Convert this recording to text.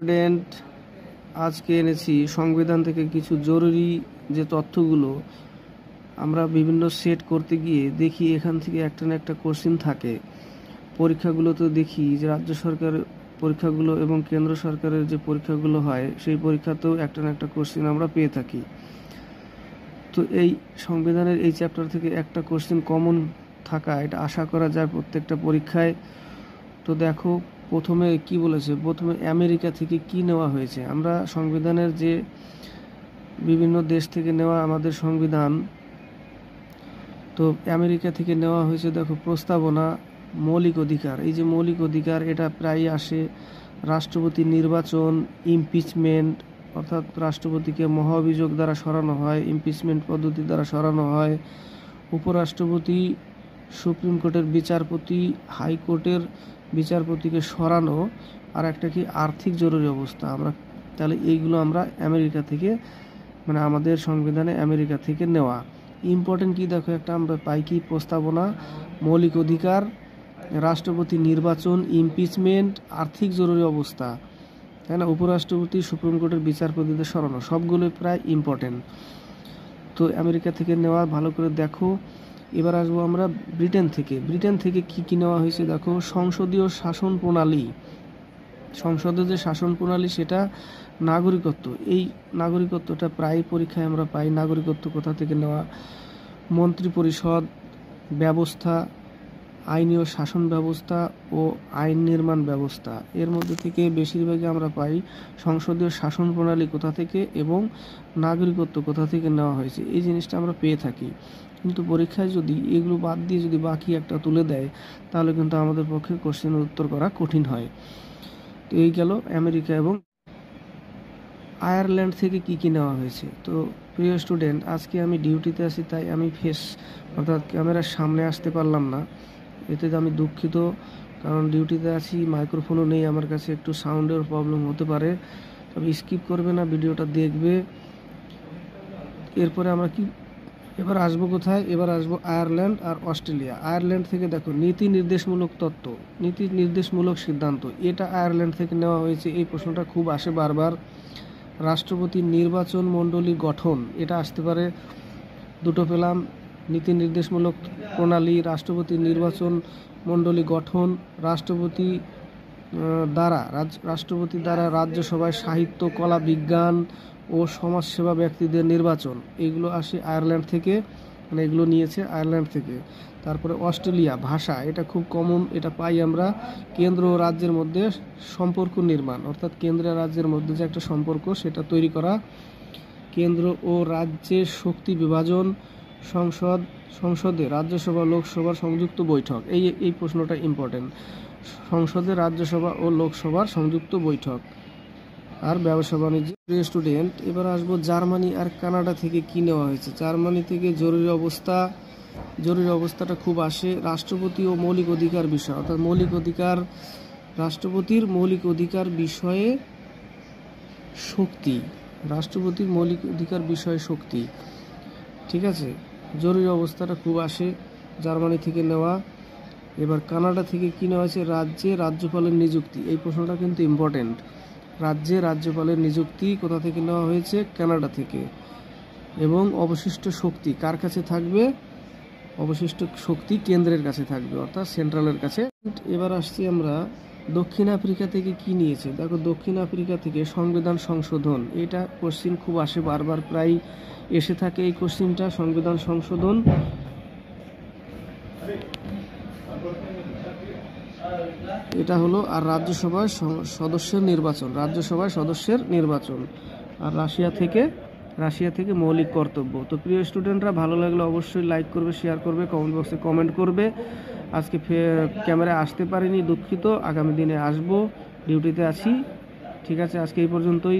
Student, আজকে এনেছি সংবিধান থেকে কিছু জরুরি যে তথ্যগুলো আমরা বিভিন্ন সেট করতে গিয়ে দেখি এখান থেকে একটা না একটা কোশ্চেন থাকে। পরীক্ষাগুলোতে দেখি যে রাজ্য সরকার পরীক্ষাগুলো এবং কেন্দ্র সরকারের যে পরীক্ষাগুলো হয় সেই পরীক্ষাতেও একটা না একটা কোশ্চেন আমরা পেয়ে থাকি। তো এই সংবিধানের এই চ্যাপ্টার থেকে একটা কোশ্চেন কমন থাকা এটা আশা করা যায় প্রত্যেকটা পরীক্ষায়। তো দেখো প্রথমে কি বলেছে, প্রথমে আমেরিকা থেকে কি নেওয়া হয়েছে। আমরা সংবিধানের যে বিভিন্ন দেশ থেকে নেওয়া আমাদের সংবিধান, তো আমেরিকা থেকে নেওয়া হয়েছে। দেখো প্রস্তাবনা, মৌলিক অধিকার। এই যে মৌলিক অধিকার এটা প্রায়ই আসে। রাষ্ট্রপতি নির্বাচন, ইমপিচমেন্ট অর্থাৎ রাষ্ট্রপতিকে মহাঅভিযোগ দ্বারা সরানো হয়, ইমপিচমেন্ট পদ্ধতি দ্বারা সরানো হয়। উপরাষ্ট্রপতি, সুপ্রিম কোর্টের বিচারপতি, হাইকোর্টের বিচারপতিকে সরানো। আর একটা কি আর্থিক জরুরি অবস্থা। আমরা তাহলে এইগুলো আমরা আমেরিকা থেকে, মানে আমাদের সংবিধানে আমেরিকা থেকে নেওয়া। ইম্পর্টেন্ট কি দেখো, একটা আমরা পাই কি প্রস্তাবনা, মৌলিক অধিকার, রাষ্ট্রপতি নির্বাচন, ইমপিচমেন্ট, আর্থিক জরুরি অবস্থা, তাই না, উপরাষ্ট্রপতি, সুপ্রিম কোর্টের বিচারপতিদের সরানো, সবগুলো প্রায় ইম্পর্টেন্ট। তো আমেরিকা থেকে নেওয়া, ভালো করে দেখো। এবার আসবো আমরা ব্রিটেন থেকে। ব্রিটেন থেকে কি কি নেওয়া হয়েছে দেখো। সংসদীয় শাসন প্রণালী, সংসদের যে শাসন প্রণালী সেটা, নাগরিকত্ব, এই নাগরিকত্বটা প্রায় পরীক্ষায় আমরা পাই। নাগরিকত্ব কোথা থেকে নেওয়া। মন্ত্রী পরিষদ ব্যবস্থা, আইনি ও শাসন ব্যবস্থা ও আইন নির্মাণ ব্যবস্থা, এর মধ্যে থেকে বেশিরভাগই আমরা পাই সংসদীয় শাসন প্রণালী কোথা থেকে এবং নাগরিকত্ব কোথা থেকে নেওয়া হয়েছে, এই জিনিসটা আমরা পেয়ে থাকি। কিন্তু পরীক্ষায় যদি এগুলো বাদ দিয়ে যদি বাকি একটা তুলে দেয় তাহলে কিন্তু আমাদের পক্ষে কোশ্চেনের উত্তর করা কঠিন হয়। তো এই গেল আমেরিকা। এবং আয়ারল্যান্ড থেকে কি কি নেওয়া হয়েছে। তো প্রিয় স্টুডেন্ট, আজকে আমি ডিউটিতে আছি, তাই আমি ফেস অর্থাৎ ক্যামেরার সামনে আসতে পারলাম না। এতে আমি দুঃখিত, কারণ ডিউটিতে আছি, মাইক্রোফোনও নেই আমার কাছে, একটু সাউন্ডের প্রবলেম হতে পারে। তবে স্কিপ করবে না, ভিডিওটা দেখবে। এরপরে আমরা কি এবার আসবো কোথায়, এবার আসবো আয়ারল্যান্ড আর অস্ট্রেলিয়া। আয়ারল্যান্ড থেকে দেখো নীতি নির্দেশমূলক তত্ত্ব, নীতি নির্দেশমূলক সিদ্ধান্ত, এটা আয়ারল্যান্ড থেকে নেওয়া হয়েছে। এই প্রশ্নটা খুব আসে বারবার। রাষ্ট্রপতির নির্বাচন মণ্ডলী গঠন, এটা আসতে পারে। দুটো পেলাম, নীতি নির্দেশমূলক প্রণালী, রাষ্ট্রপতির নির্বাচন মণ্ডলী গঠন, রাষ্ট্রপতি দ্বারা রাজ্যসভায় সাহিত্য, কলা, বিজ্ঞান ও সমাজসেবা ব্যক্তিদের নির্বাচন, এগুলো আসে আয়ারল্যান্ড থেকে, মানে এগুলো নিয়েছে আয়ারল্যান্ড থেকে। তারপরে অস্ট্রেলিয়া, ভাষা, এটা খুব কমন, এটা পাই আমরা। কেন্দ্র ও রাজ্যের মধ্যে সম্পর্ক নির্মাণ, অর্থাৎ কেন্দ্র রাজ্যের মধ্যে যে একটা সম্পর্ক সেটা তৈরি করা। কেন্দ্র ও রাজ্যের শক্তি বিভাজন, সংসদে রাজ্যসভা লোকসভার সংযুক্ত বৈঠক, এই প্রশ্নটা ইম্পর্টেন্ট। সংসদে রাজ্যসভা ও লোকসভার সংযুক্ত বৈঠক। আর ব্যবসা বাণিজ্য। প্রিয় স্টুডেন্ট, এবার আসবো জার্মানি আর কানাডা থেকে কি নেওয়া হয়েছে। জার্মানি থেকে জরুরি অবস্থা, জরুরি অবস্থাটা খুব আসে। রাষ্ট্রপতি ও মৌলিক অধিকার বিষয়, অর্থাৎ মৌলিক অধিকার, রাষ্ট্রপতির মৌলিক অধিকার বিষয়ে শক্তি, রাষ্ট্রপতির মৌলিক অধিকার বিষয়ে শক্তি, ঠিক আছে। জরুরি অবস্থাটা খুব আসে জার্মানি থেকে নেওয়া। এবার কানাডা থেকে কি নেওয়া হয়েছে, রাজ্যে রাজ্যপালের নিযুক্তি, এই প্রশ্নটা কিন্তু ইম্পর্টেন্ট। রাজ্যে রাজ্যপালের নিযুক্তি কোথা থেকে নেওয়া হয়েছে, কানাডা থেকে। এবং অবশিষ্ট শক্তি কার কাছে থাকবে, অবশিষ্ট শক্তি কেন্দ্রের কাছে থাকবে, অর্থাৎ সেন্ট্রালের কাছে। এবার আসছি আমরা দক্ষিণ আফ্রিকা থেকে কি নিয়েছে। দেখো দক্ষিণ আফ্রিকা থেকে সংবিধান সংশোধন, এটা কোশ্চিন খুব আসে বারবার, প্রায় এসে থাকে এই কোশ্চিনটা, সংবিধান সংশোধন। এটা হলো। আর রাজ্যসভায় সদস্যের নির্বাচন, রাজ্যসভায় সদস্যের নির্বাচন। আর রাশিয়া থেকে মৌলিক কর্তব্য। তো প্রিয় স্টুডেন্টরা, ভালো লাগলে অবশ্যই লাইক করবে, শেয়ার করবে, কমেন্ট বক্সে কমেন্ট করবে। আজকে ক্যামেরায় আসতে পারিনি, দুঃখিত, আগামী দিনে আসবো, ডিউটিতে আছি। ঠিক আছে, আজকে এই পর্যন্তই।